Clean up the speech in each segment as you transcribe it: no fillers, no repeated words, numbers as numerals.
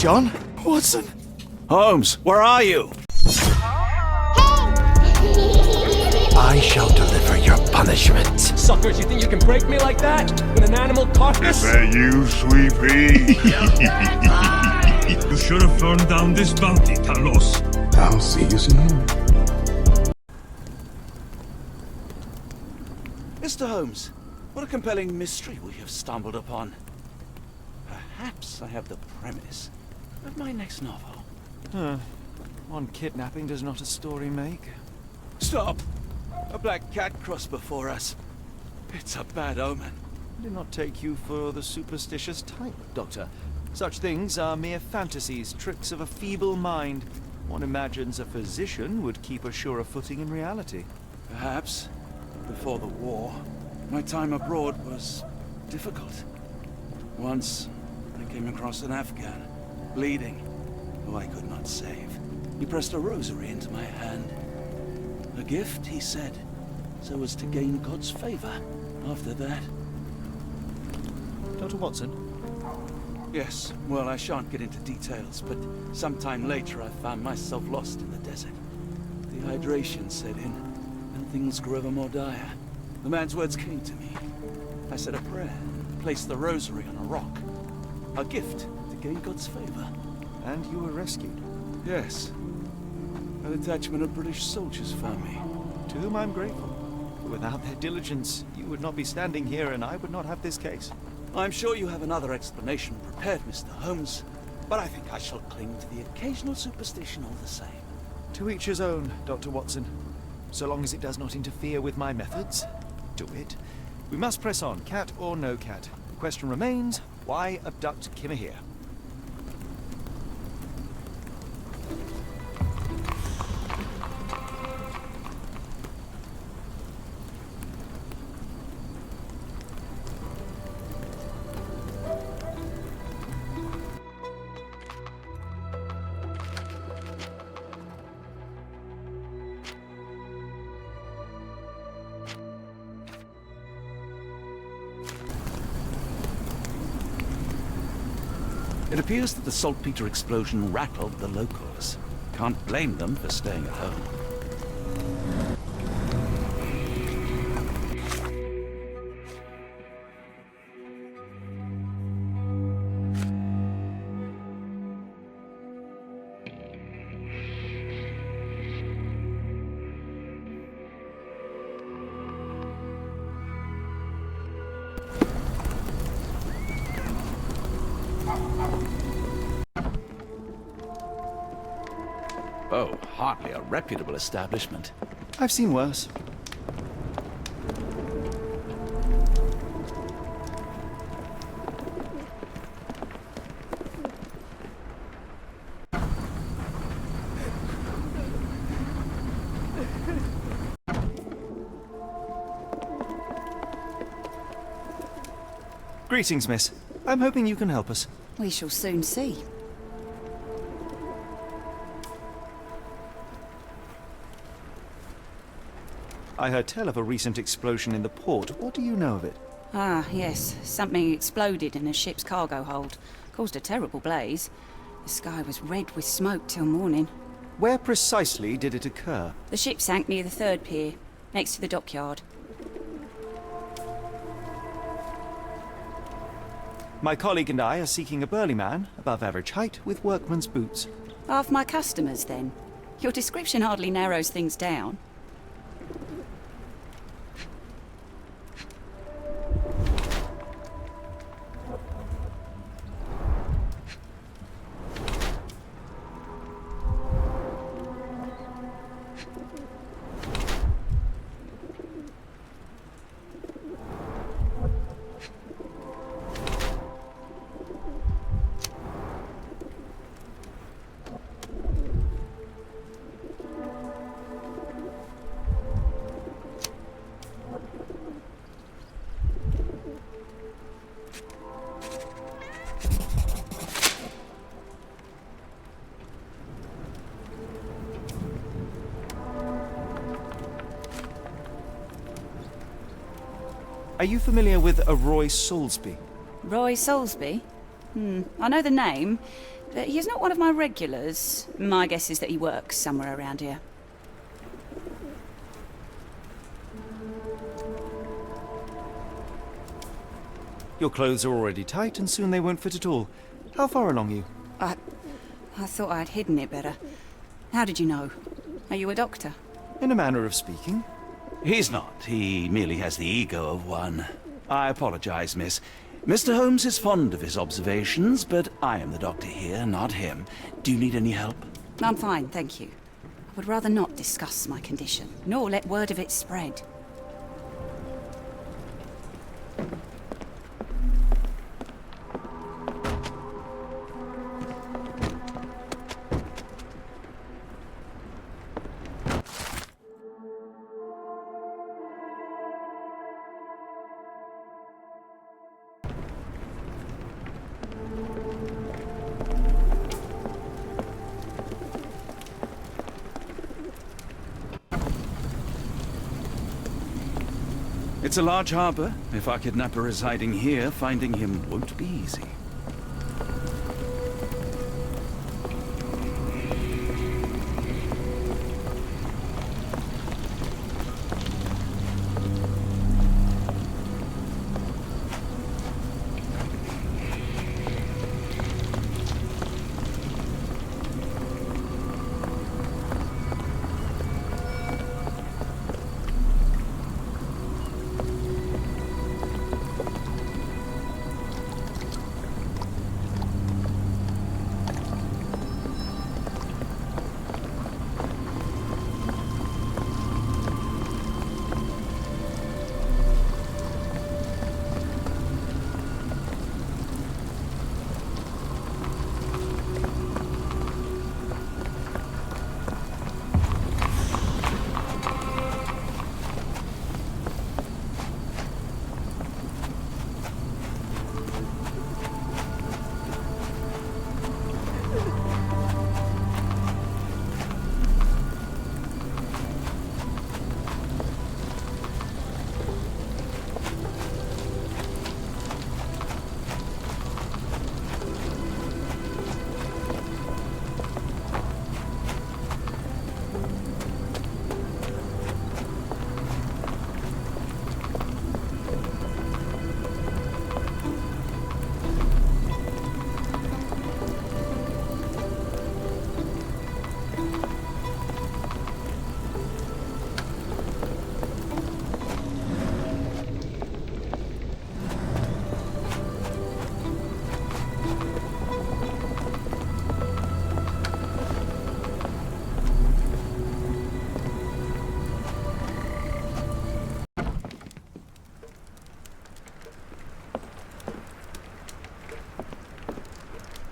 John? Watson? Holmes, where are you? I shall deliver your punishment. Suckers, you think you can break me like that? With an animal carcass? Is that you, Sweet Pea? You should have thrown down this bounty, Talos. I'll see you soon. Mr. Holmes, what a compelling mystery we have stumbled upon. Perhaps I have the premise of my next novel. One kidnapping does not a story make. Stop! A black cat crossed before us. It's a bad omen. I did not take you for the superstitious type, Doctor. Such things are mere fantasies, tricks of a feeble mind. One imagines a physician would keep a surer footing in reality. Perhaps. Before the war, my time abroad was difficult. Once, I came across an Afghan, bleeding, who I could not save. He pressed a rosary into my hand. A gift, he said, so as to gain God's favor. After that... Dr. Watson? Yes, well, I shan't get into details, but sometime later I found myself lost in the desert. Dehydration set in, and things grew ever more dire. The man's words came to me. I said a prayer, and placed the rosary on a rock. A gift to gain God's favor. And you were rescued. Yes. A detachment of British soldiers found me. To whom I'm grateful. For without their diligence, you would not be standing here and I would not have this case. I'm sure you have another explanation prepared, Mr. Holmes, but I think I shall cling to the occasional superstition all the same. To each his own, Dr. Watson. So long as it does not interfere with my methods, do it. We must press on, cat or no cat. The question remains, why abduct Kimmer here? It appears that the saltpeter explosion rattled the locals. Can't blame them for staying at home. Oh, hardly a reputable establishment. I've seen worse. Greetings, miss. I'm hoping you can help us. We shall soon see. I heard tell of a recent explosion in the port. What do you know of it? Ah, yes. Something exploded in a ship's cargo hold. Caused a terrible blaze. The sky was red with smoke till morning. Where precisely did it occur? The ship sank near the third pier, next to the dockyard. My colleague and I are seeking a burly man, above average height, with workman's boots. Half my customers, then. Your description hardly narrows things down. Are you familiar with a Roy Soulsby? Roy Soulsby? I know the name, but he's not one of my regulars. My guess is that he works somewhere around here. Your clothes are already tight, and soon they won't fit at all. How far along are you? I thought I'd hidden it better. How did you know? Are you a doctor? In a manner of speaking. He's not. He merely has the ego of one. I apologize, miss. Mr. Holmes is fond of his observations, but I am the doctor here, not him. Do you need any help? I'm fine, thank you. I would rather not discuss my condition, nor let word of it spread. It's a large harbor. If our kidnapper is hiding here, finding him won't be easy.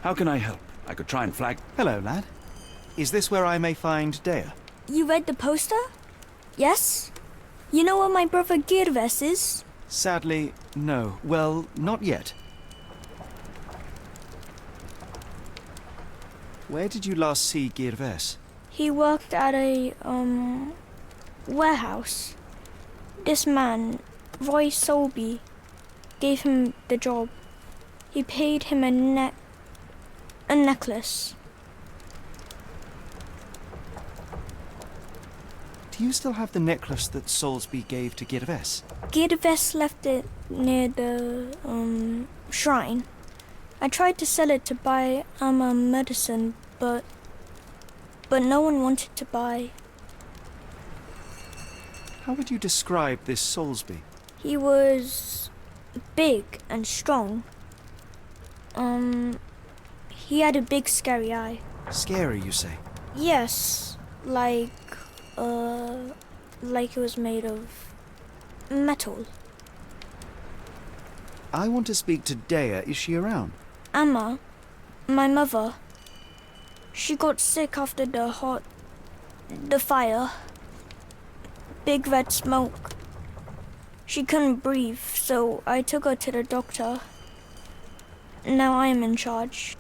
How can I help? I could try and flag... Hello, lad. Is this where I may find Dea? You read the poster? Yes? You know where my brother Girves is? Sadly, no. Well, not yet. Where did you last see Girves? He worked at a, warehouse. This man, Roy Soulsby, gave him the job. He paid him a necklace. Do you still have the necklace that Soulsby gave to Girves? Girves left it near the, shrine. I tried to sell it to buy medicine, but no one wanted to buy. How would you describe this Soulsby? He was big and strong. He had a big scary eye. Scary, you say? Yes, like it was made of metal. I want to speak to Dea. Is she around? Amma, my mother, she got sick after the fire. Big red smoke. She couldn't breathe, so I took her to the doctor. Now I am in charge.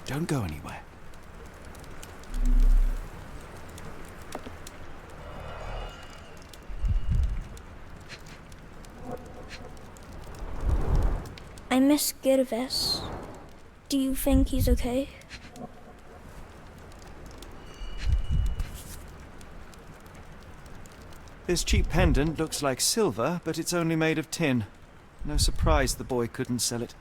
Don't go anywhere. I miss Girves. Do you think he's okay? This cheap pendant looks like silver, but it's only made of tin. No surprise the boy couldn't sell it.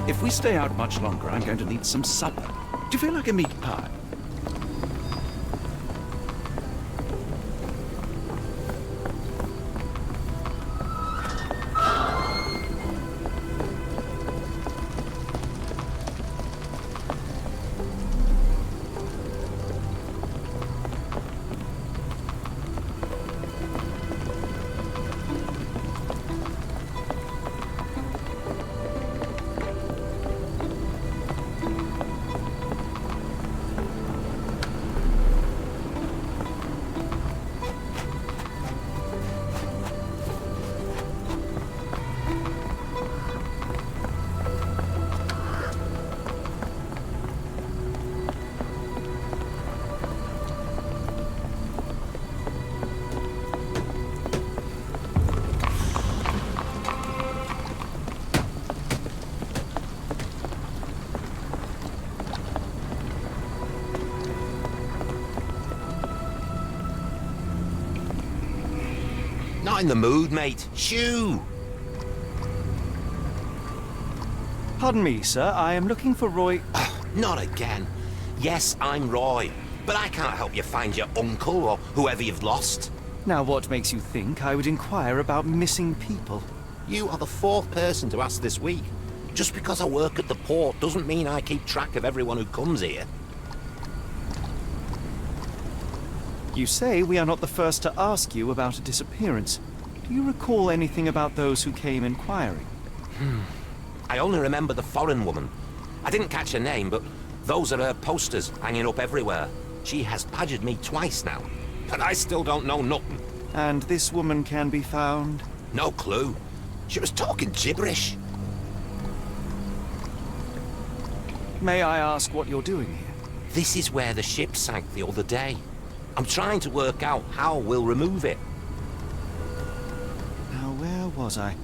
If we stay out much longer, I'm going to need some supper. Do you feel like a meat pie? Not in the mood, mate. Shoo! Pardon me, sir. I am looking for Roy... Not again. Yes, I'm Roy, but I can't help you find your uncle or whoever you've lost. Now, what makes you think I would inquire about missing people? You are the fourth person to ask this week. Just because I work at the port doesn't mean I keep track of everyone who comes here. You say we are not the first to ask you about a disappearance. Do you recall anything about those who came inquiring? I only remember the foreign woman. I didn't catch her name, but those are her posters hanging up everywhere. She has badgered me twice now, but I still don't know nothing. And this woman can be found? No clue. She was talking gibberish. May I ask what you're doing here? This is where the ship sank the other day. I'm trying to work out how we'll remove it. Now, where was I?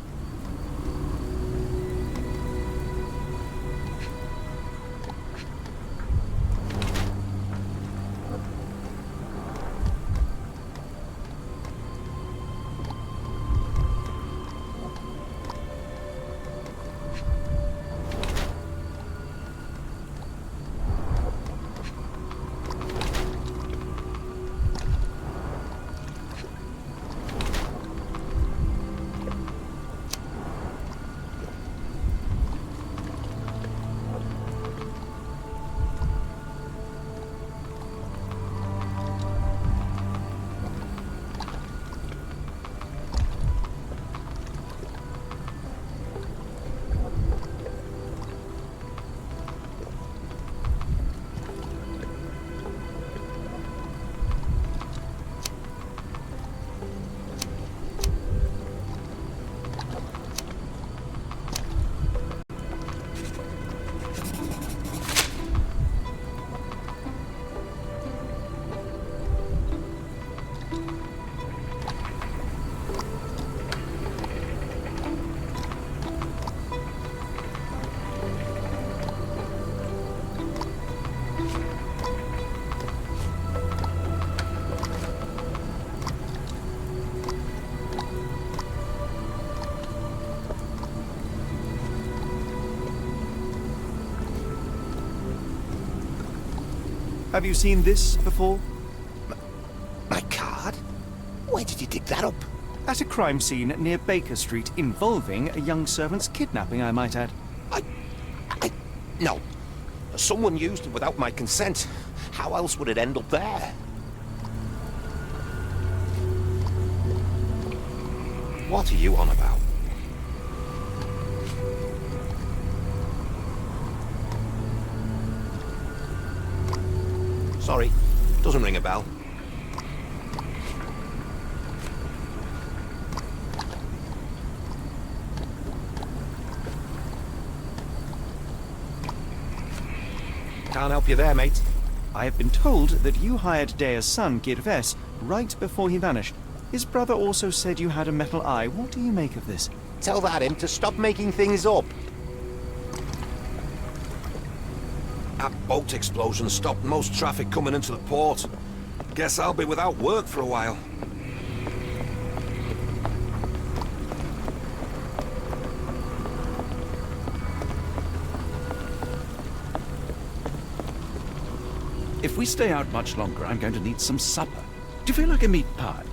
Have you seen this before? My card? Where did you dig that up? At a crime scene near Baker Street involving a young servant's kidnapping, I might add. No. Someone used it without my consent. How else would it end up there? What are you on about? Sorry, doesn't ring a bell. Can't help you there, mate. I have been told that you hired Dea's son, Girves, right before he vanished. His brother also said you had a metal eye. What do you make of this? Tell that him to stop making things up. That boat explosion stopped most traffic coming into the port. Guess I'll be without work for a while. If we stay out much longer, I'm going to need some supper. Do you feel like a meat pie?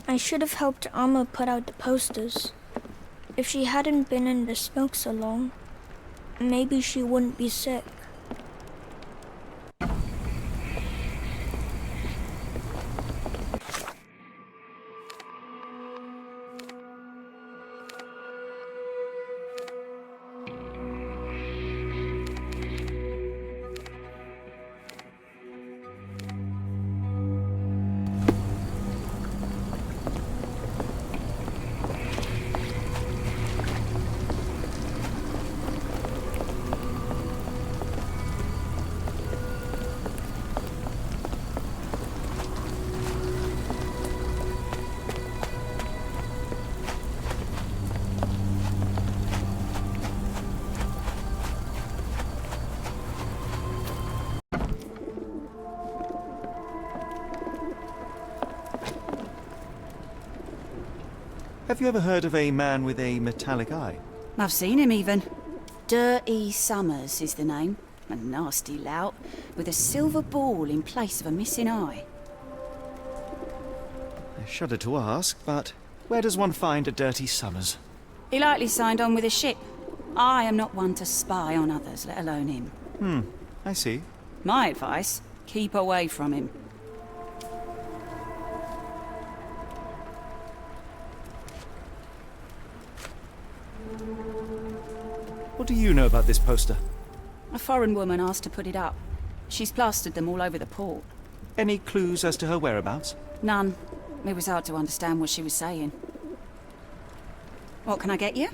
I should have helped Amma put out the posters. If she hadn't been in the smoke so long, maybe she wouldn't be sick. Have you ever heard of a man with a metallic eye? I've seen him even. Dirty Summers is the name. A nasty lout, with a silver ball in place of a missing eye. I shudder to ask, but where does one find a Dirty Summers? He likely signed on with a ship. I am not one to spy on others, let alone him. I see. My advice, keep away from him. What do you know about this poster? A foreign woman asked to put it up. She's plastered them all over the port. Any clues as to her whereabouts? None. It was hard to understand what she was saying. What can I get you?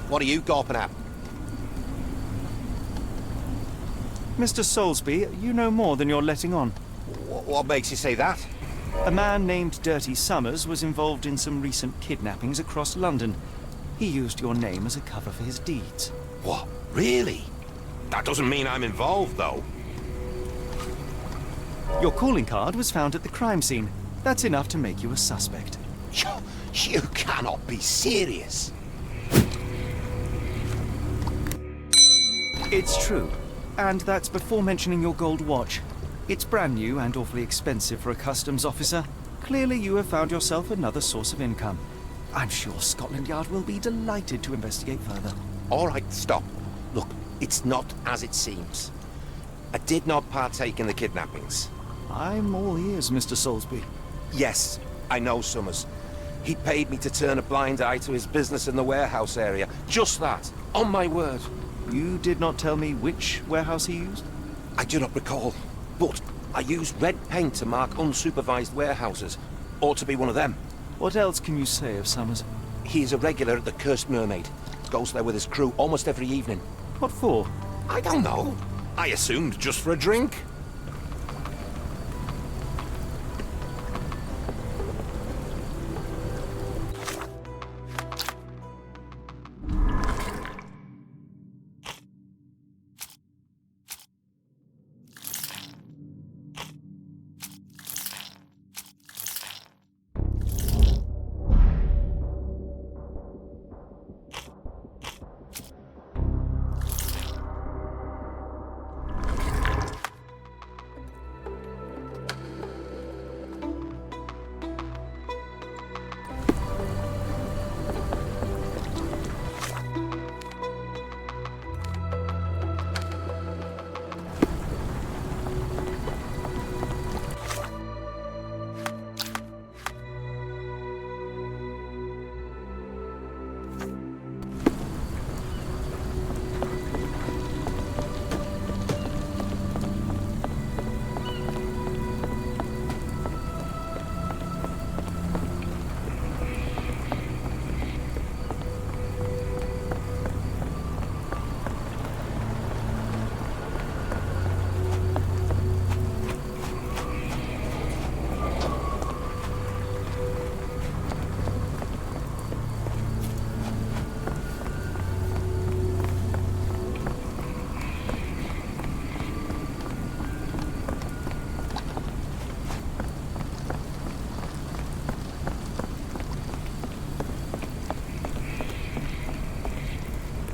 What are you gawping at? Mr. Soulsby, you know more than you're letting on. What makes you say that? A man named Dirty Summers was involved in some recent kidnappings across London. He used your name as a cover for his deeds. What? Really? That doesn't mean I'm involved, though. Your calling card was found at the crime scene. That's enough to make you a suspect. You cannot be serious. It's true. And that's before mentioning your gold watch. It's brand new and awfully expensive for a customs officer. Clearly you have found yourself another source of income. I'm sure Scotland Yard will be delighted to investigate further. All right, stop. Look, it's not as it seems. I did not partake in the kidnappings. I'm all ears, Mr. Soulsby. Yes, I know, Summers. He paid me to turn a blind eye to his business in the warehouse area. Just that. On my word. You did not tell me which warehouse he used? I do not recall, but I used red paint to mark unsupervised warehouses. Ought to be one of them. What else can you say of Summers? He's a regular at the Cursed Mermaid. Goes there with his crew almost every evening. What for? I don't know. I assumed just for a drink.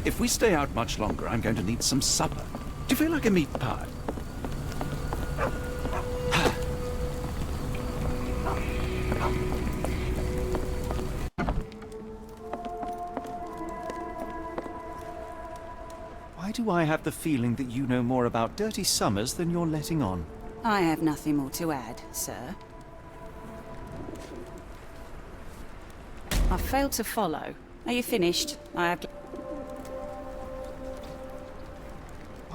If we stay out much longer, I'm going to need some supper. Do you feel like a meat pie? Why do I have the feeling that you know more about Dirty Summers than you're letting on? I have nothing more to add, sir. I failed to follow. Are you finished? Why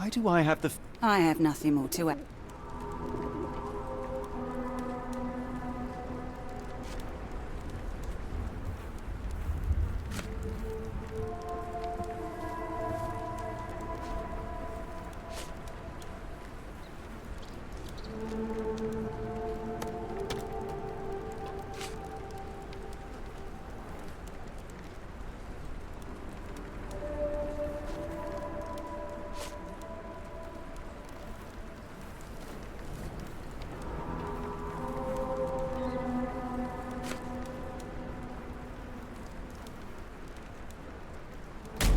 do I have the... I have nothing more to add.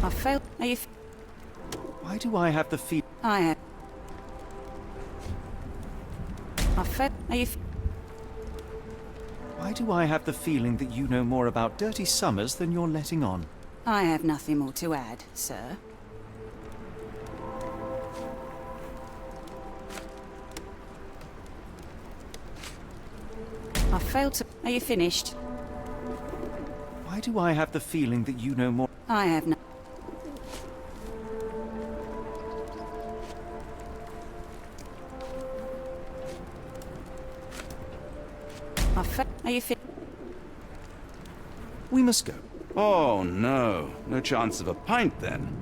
I failed. Are you... Why do I have the feel... I have... I failed. Are you... Why do I have the feeling that you know more about Dirty Summers than you're letting on? I have nothing more to add, sir. I failed to... Are you finished? Why do I have the feeling that you know more... I have no... Are you fit? We must go. Oh, no. No chance of a pint, then.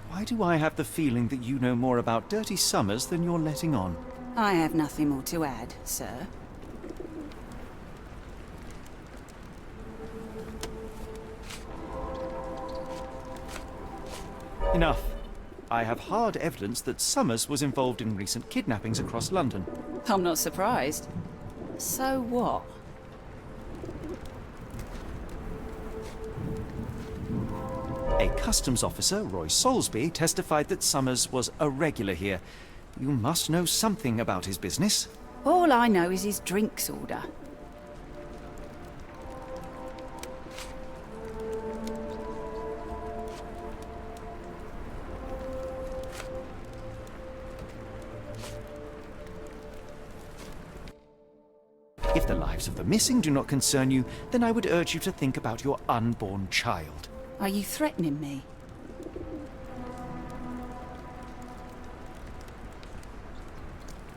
Why do I have the feeling that you know more about Dirty Summers than you're letting on? I have nothing more to add, sir. Enough. I have hard evidence that Summers was involved in recent kidnappings across London. I'm not surprised. So what? A customs officer, Roy Soulsby, testified that Summers was a regular here. You must know something about his business. All I know is his drinks order. If the lives of the missing do not concern you, then I would urge you to think about your unborn child. Are you threatening me?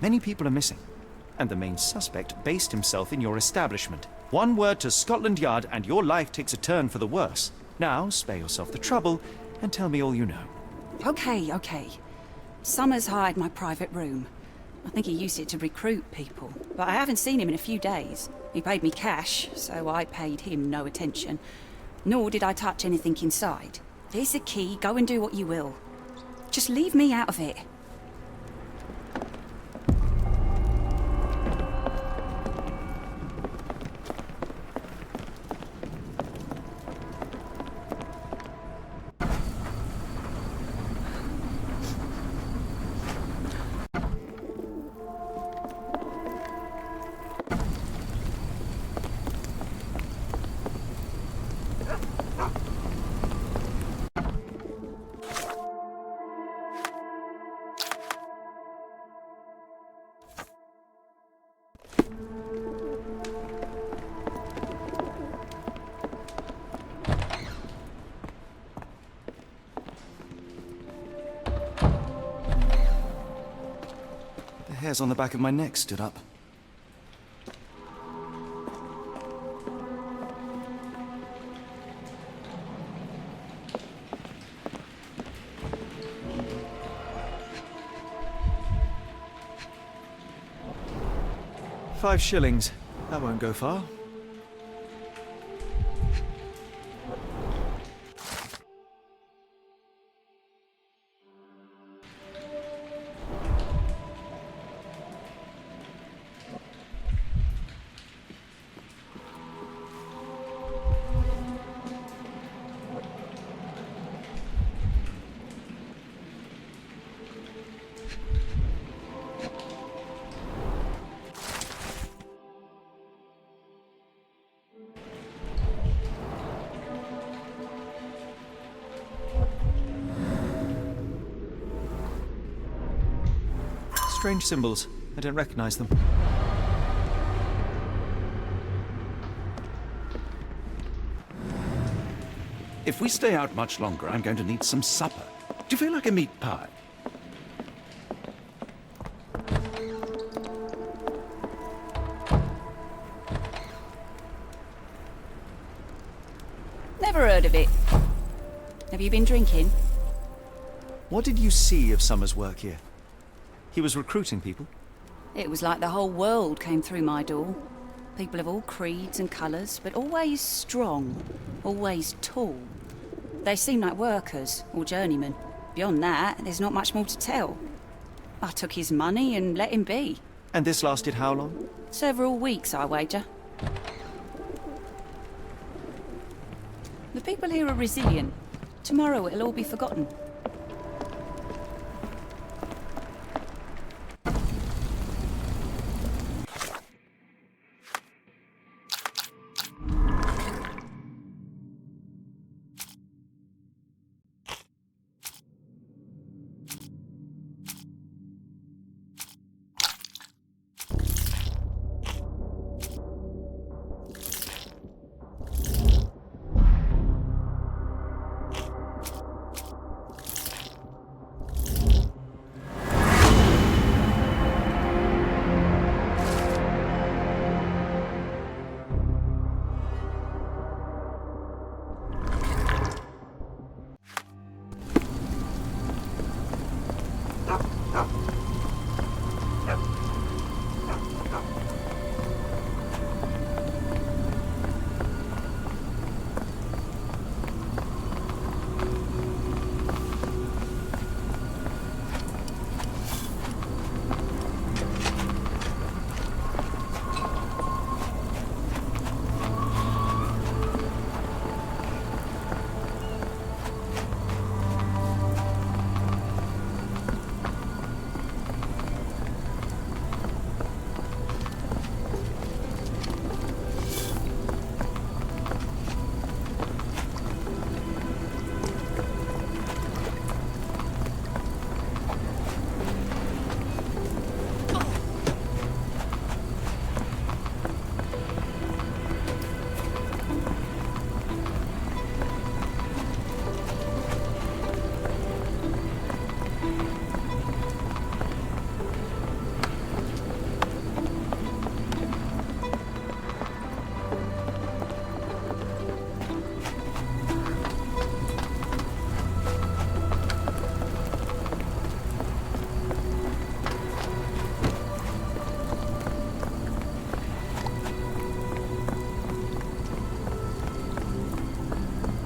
Many people are missing, and the main suspect based himself in your establishment. One word to Scotland Yard and your life takes a turn for the worse. Now, spare yourself the trouble and tell me all you know. Okay. Summers hired my private room. I think he used it to recruit people, but I haven't seen him in a few days. He paid me cash, so I paid him no attention. Nor did I touch anything inside. Here's the key, go and do what you will. Just leave me out of it. The hairs on the back of my neck stood up. £5. That won't go far. Strange symbols. I don't recognize them. If we stay out much longer, I'm going to need some supper. Do you feel like a meat pie? Never heard of it. Have you been drinking? What did you see of Summers' work here? He was recruiting people? It was like the whole world came through my door. People of all creeds and colours, but always strong, always tall. They seemed like workers, or journeymen. Beyond that, there's not much more to tell. I took his money and let him be. And this lasted how long? Several weeks, I wager. The people here are resilient. Tomorrow it'll all be forgotten.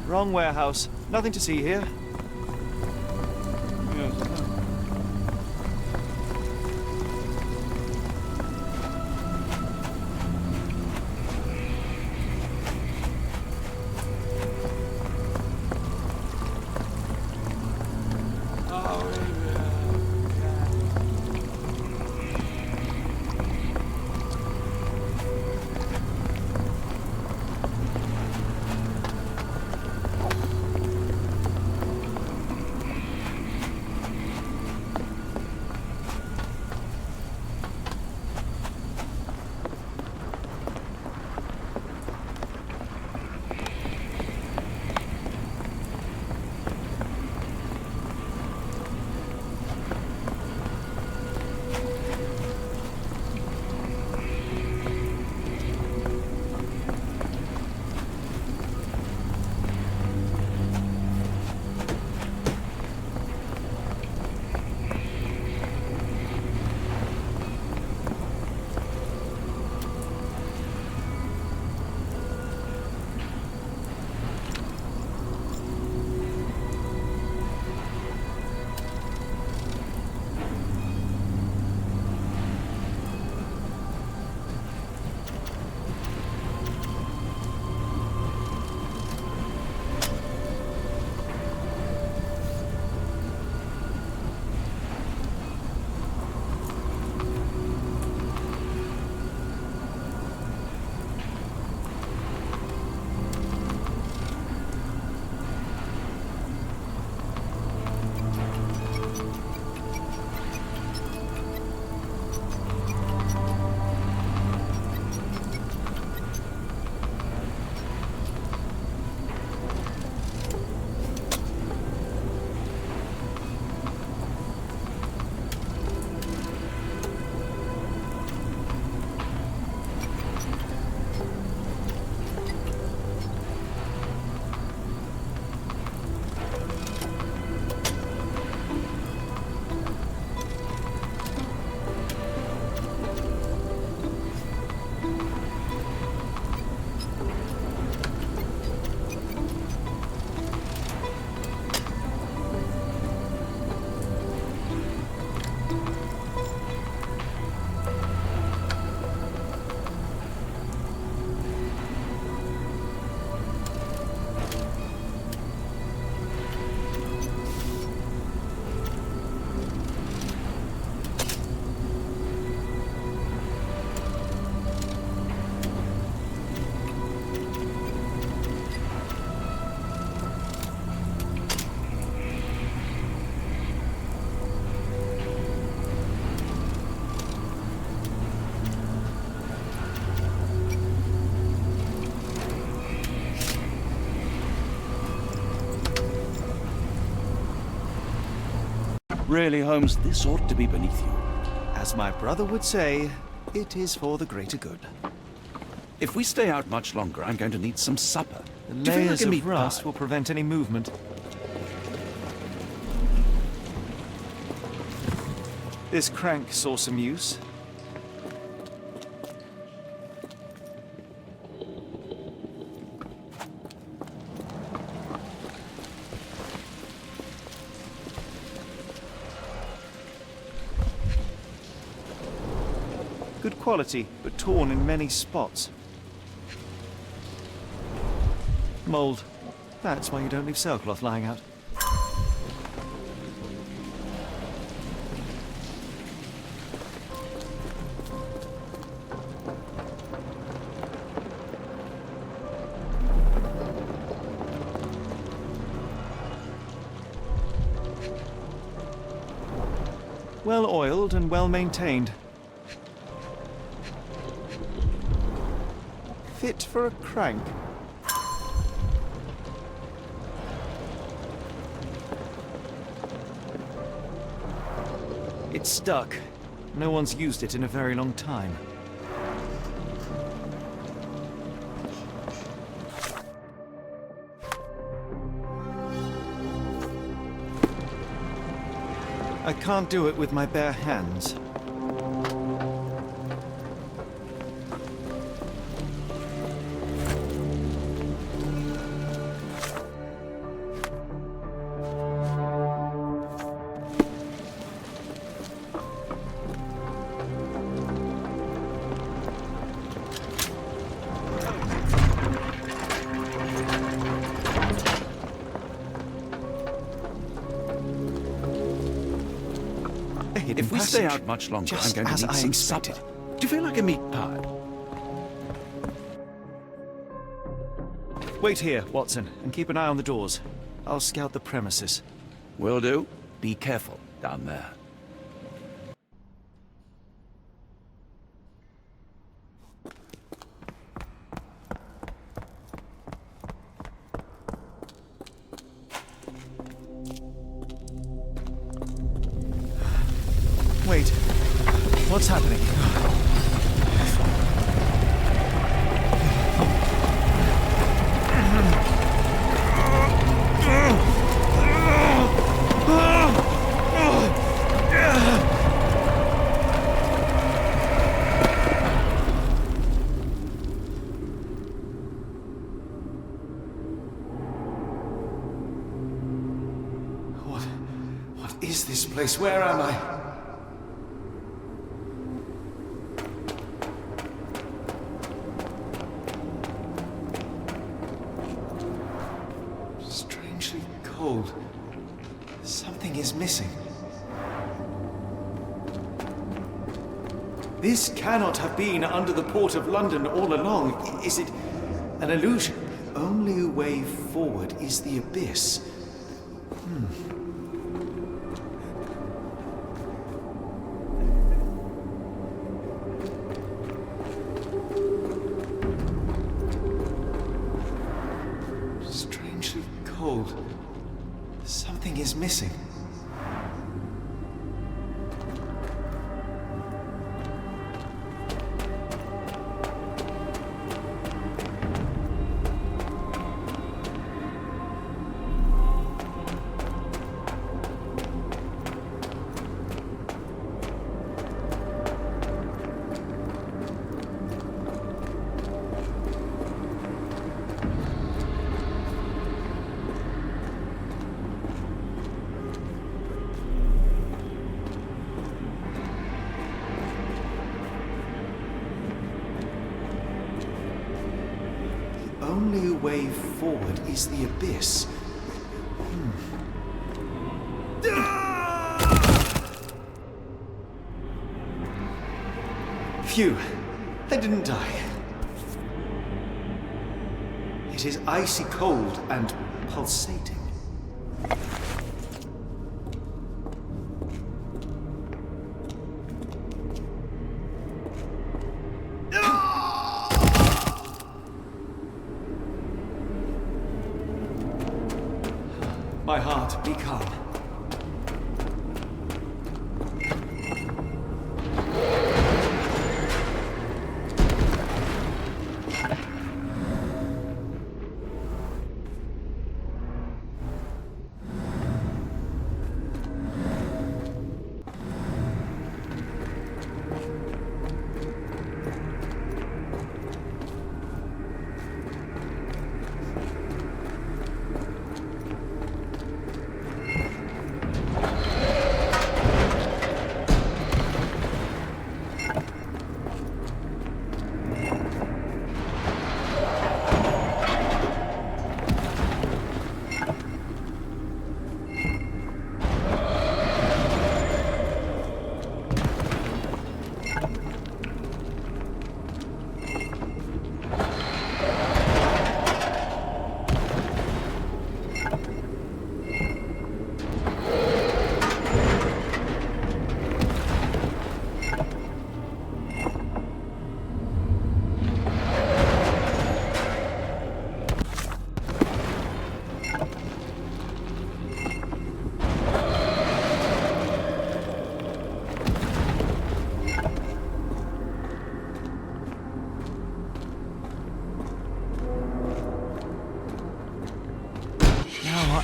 Wrong warehouse. Nothing to see here. Really, Holmes, this ought to be beneath you. As my brother would say, it is for the greater good. If we stay out much longer, I'm going to need some supper. The Do you feel layers like a meat of rust pie? will prevent any movement. This crank saw some use. Good quality, but torn in many spots. Mold. That's why you don't leave sailcloth lying out. Well oiled and well maintained. Fit for a crank. It's stuck. No one's used it in a very long time. I can't do it with my bare hands. If we stay passage. out much longer, Just I'm going as to need I some expected. supper. Do you feel like a meat pie? Wait here, Watson, and keep an eye on the doors. I'll scout the premises. Will do. Be careful down there. Wait. What's happening? What is this place? Where am I? Strangely cold. Something is missing. This cannot have been under the port of London all along. Is it an illusion? Only way forward is the abyss. Strangely cold. Something is missing. The only way forward is the abyss. Phew, they didn't die. It is icy cold and pulsating. My heart, be calm.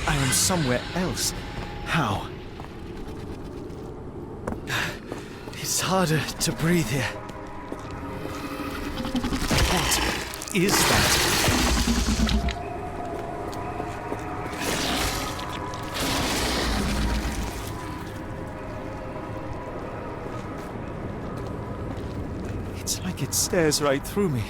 I am somewhere else. How? It's harder to breathe here. What is that? It's like it stares right through me.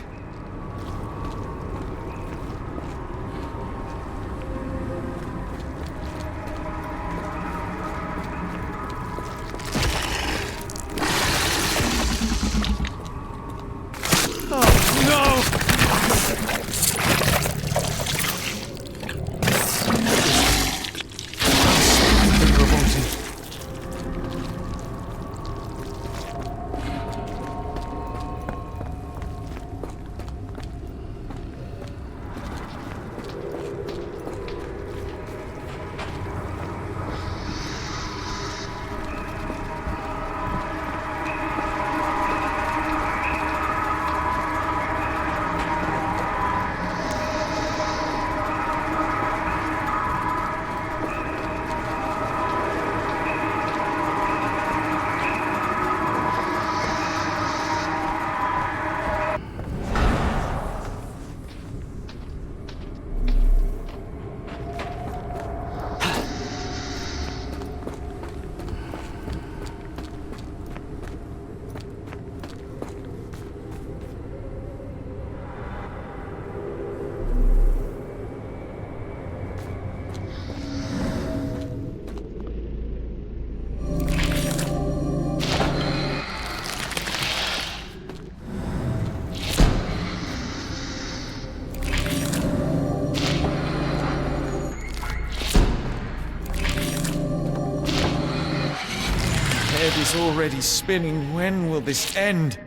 is already spinning. When will this end?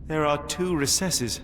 There are 2 recesses.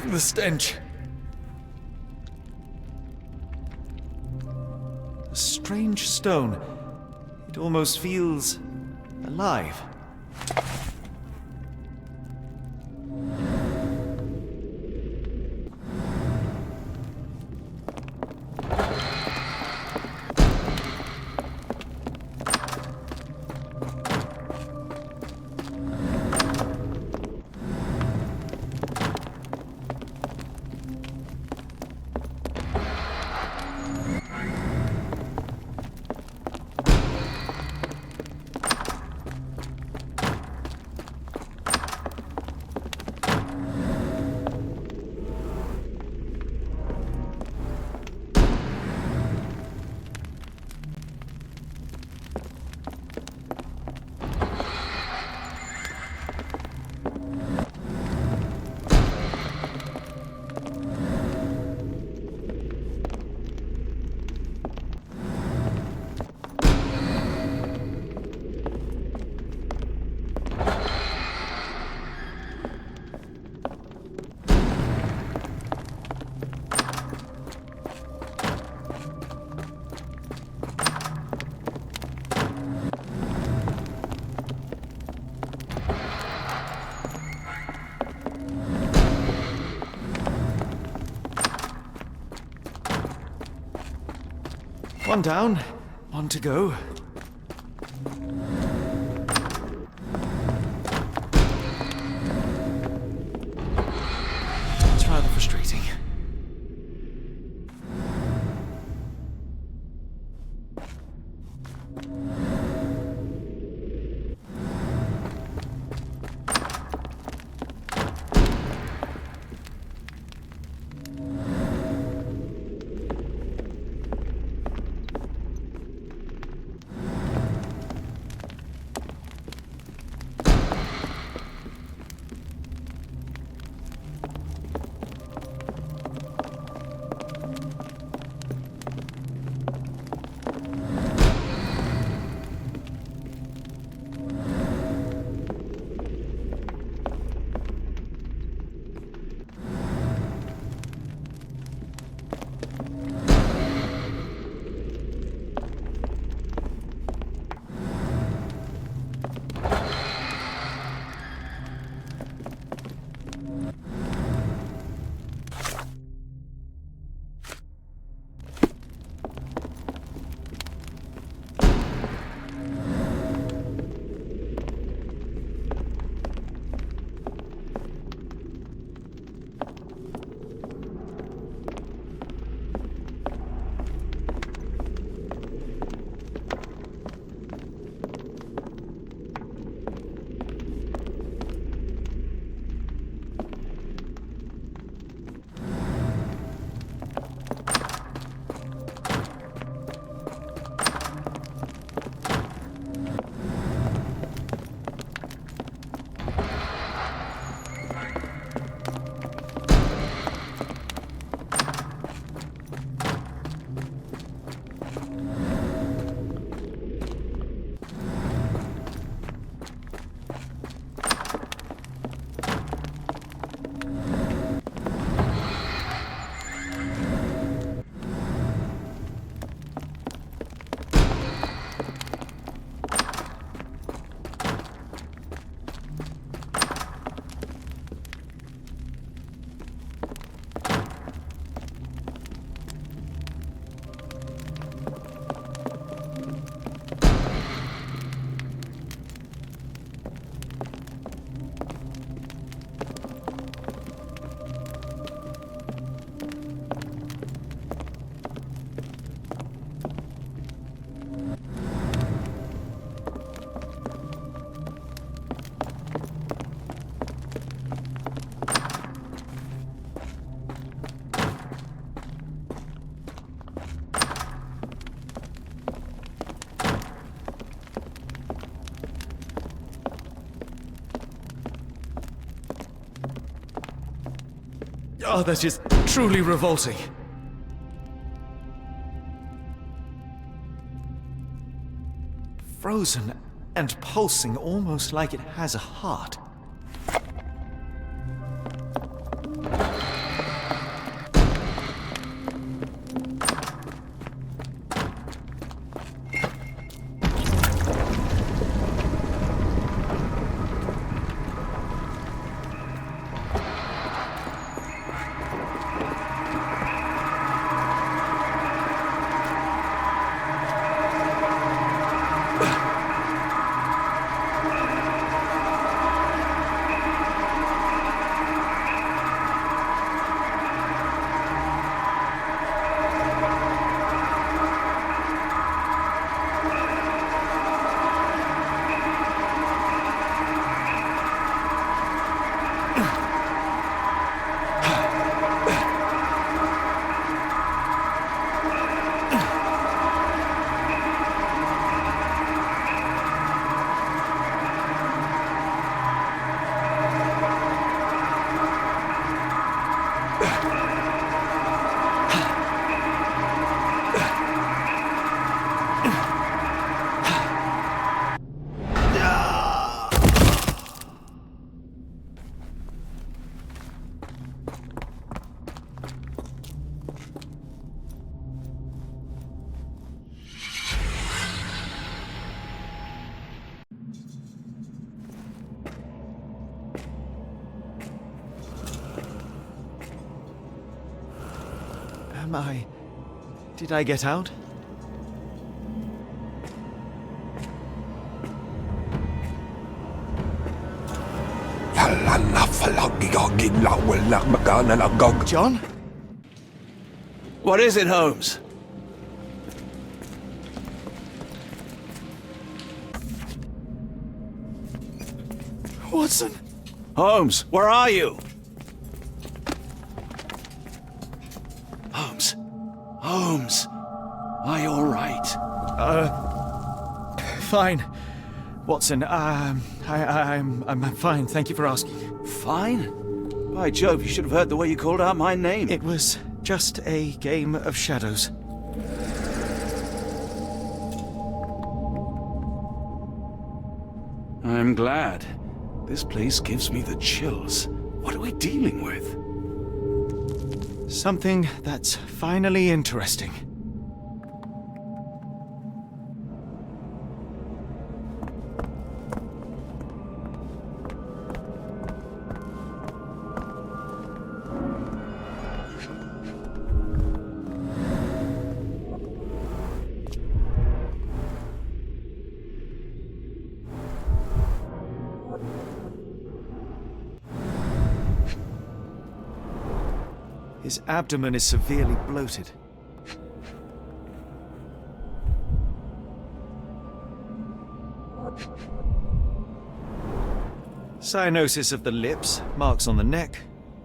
The stench. A strange stone. It almost feels alive. One down, one to go. It's rather frustrating. Oh, that is truly revolting. Frozen and pulsing almost like it has a heart. Did I get out? John? What is it, Holmes? Watson! Holmes, where are you? Holmes. Holmes. Are you all right? Fine. Watson, I'm fine. Thank you for asking. Fine? By Jove, you should have heard the way you called out my name. It was just a game of shadows. I'm glad. This place gives me the chills. What are we dealing with? Something that's finally interesting. His abdomen is severely bloated. Cyanosis of the lips, marks on the neck.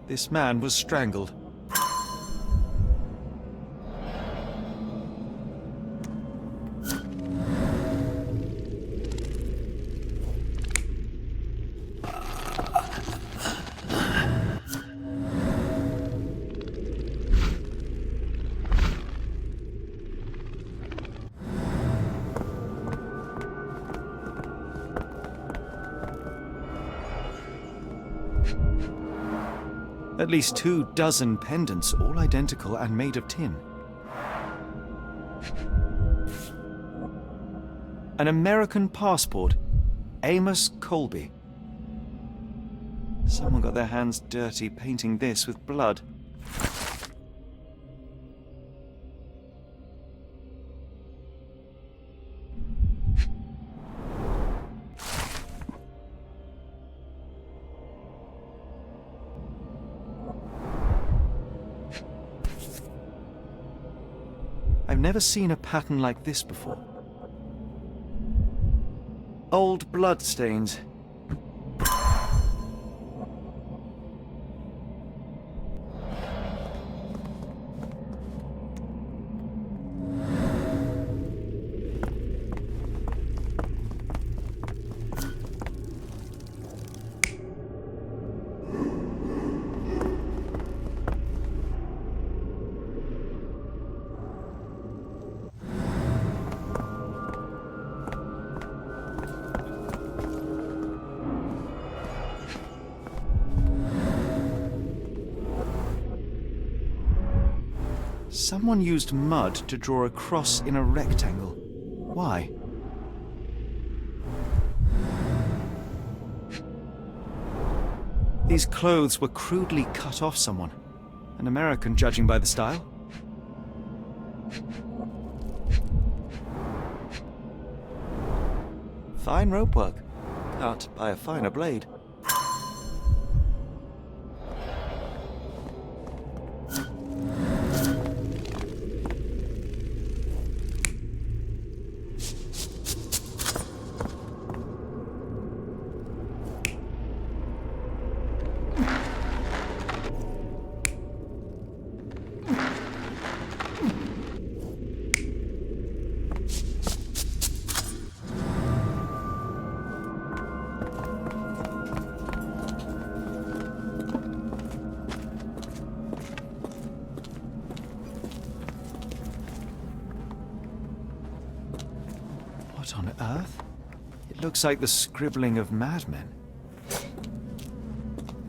This man was strangled. At least 24 pendants, all identical and made of tin. An American passport. Amos Colby. Someone got their hands dirty painting this with blood. I've never seen a pattern like this before. Old blood stains. Someone used mud to draw a cross in a rectangle. Why? These clothes were crudely cut off someone. An American, judging by the style. Fine rope work, cut by a finer blade. What on earth? It looks like the scribbling of madmen.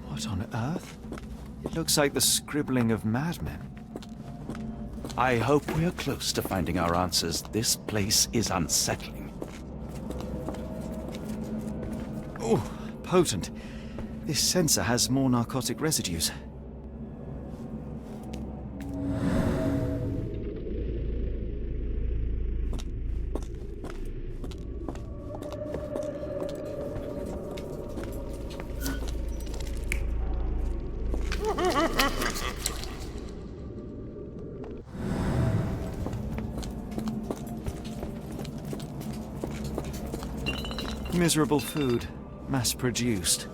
What on earth? It looks like the scribbling of madmen. I hope we are close to finding our answers. This place is unsettling. Oh, potent. This sensor has more narcotic residues. Miserable food, mass-produced.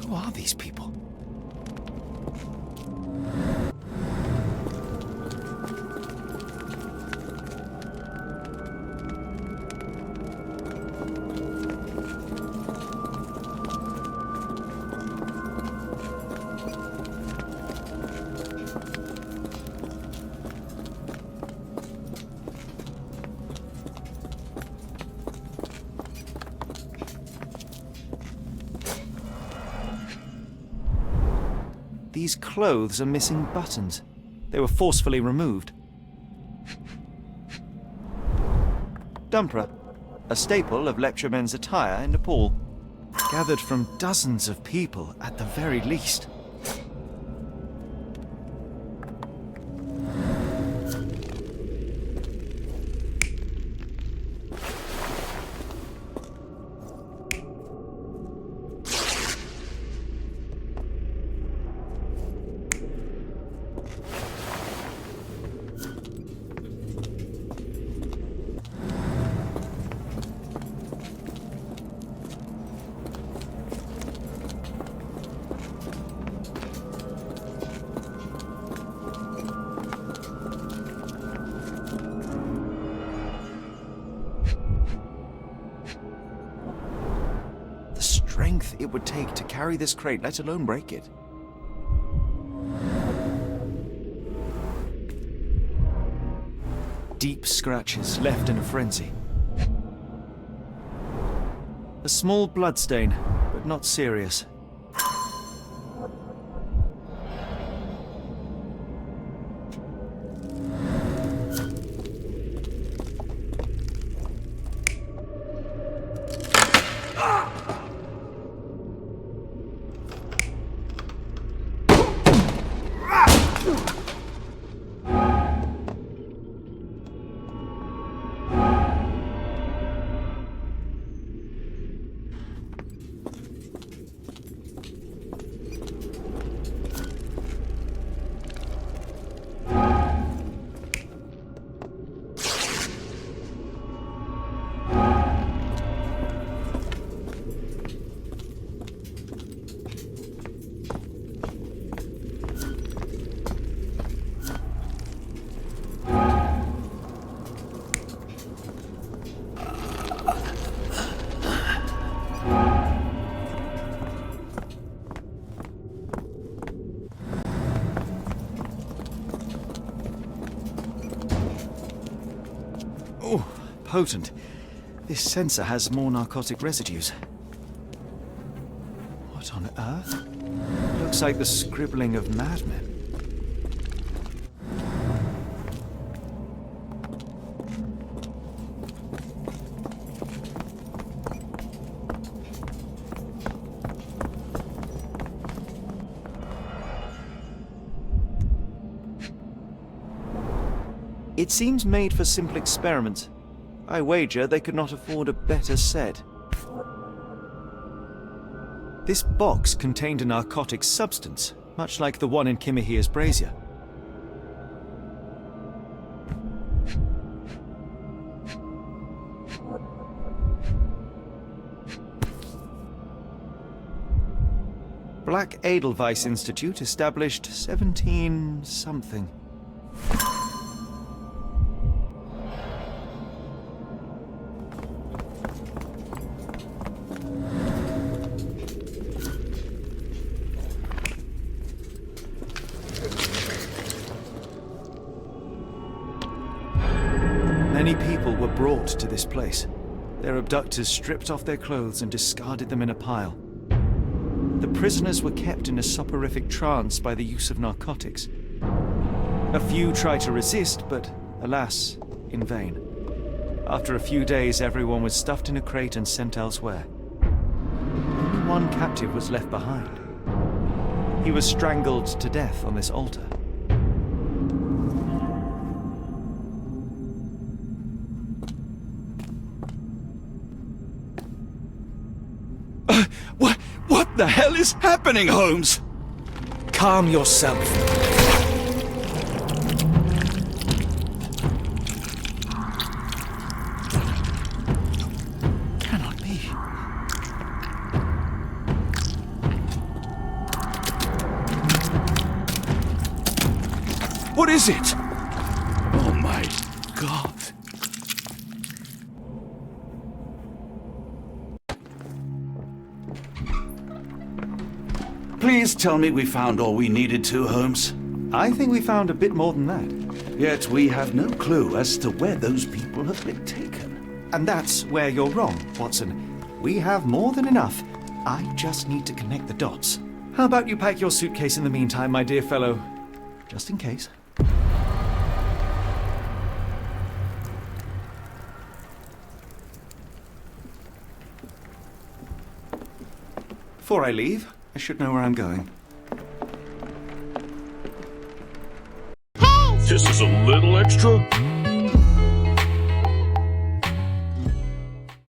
Who are these people? These clothes are missing buttons. They were forcefully removed. Dumpra, a staple of lecturemen's attire in Nepal, gathered from dozens of people at the very least. Strength it would take to carry this crate, let alone break it. Deep scratches left in a frenzy. A small bloodstain, but not serious. Oh, potent. This sensor has more narcotic residues. What on earth? Looks like the scribbling of madmen. It seems made for simple experiments. I wager they could not afford a better set. This box contained a narcotic substance, much like the one in Kimihira's brazier. Black Edelweiss Institute established 17-something. Many people were brought to this place. Their abductors stripped off their clothes and discarded them in a pile. The prisoners were kept in a soporific trance by the use of narcotics. A few tried to resist, but alas, in vain. After a few days, everyone was stuffed in a crate and sent elsewhere. Only one captive was left behind. He was strangled to death on this altar. What the hell is happening, Holmes? Calm yourself. Cannot be. What is it? Oh my God. Please tell me we found all we needed to, Holmes. I think we found a bit more than that. Yet we have no clue as to where those people have been taken. And that's where you're wrong, Watson. We have more than enough. I just need to connect the dots. How about you pack your suitcase in the meantime, my dear fellow? Just in case. Before I leave, I should know where I'm going. This is a little extra.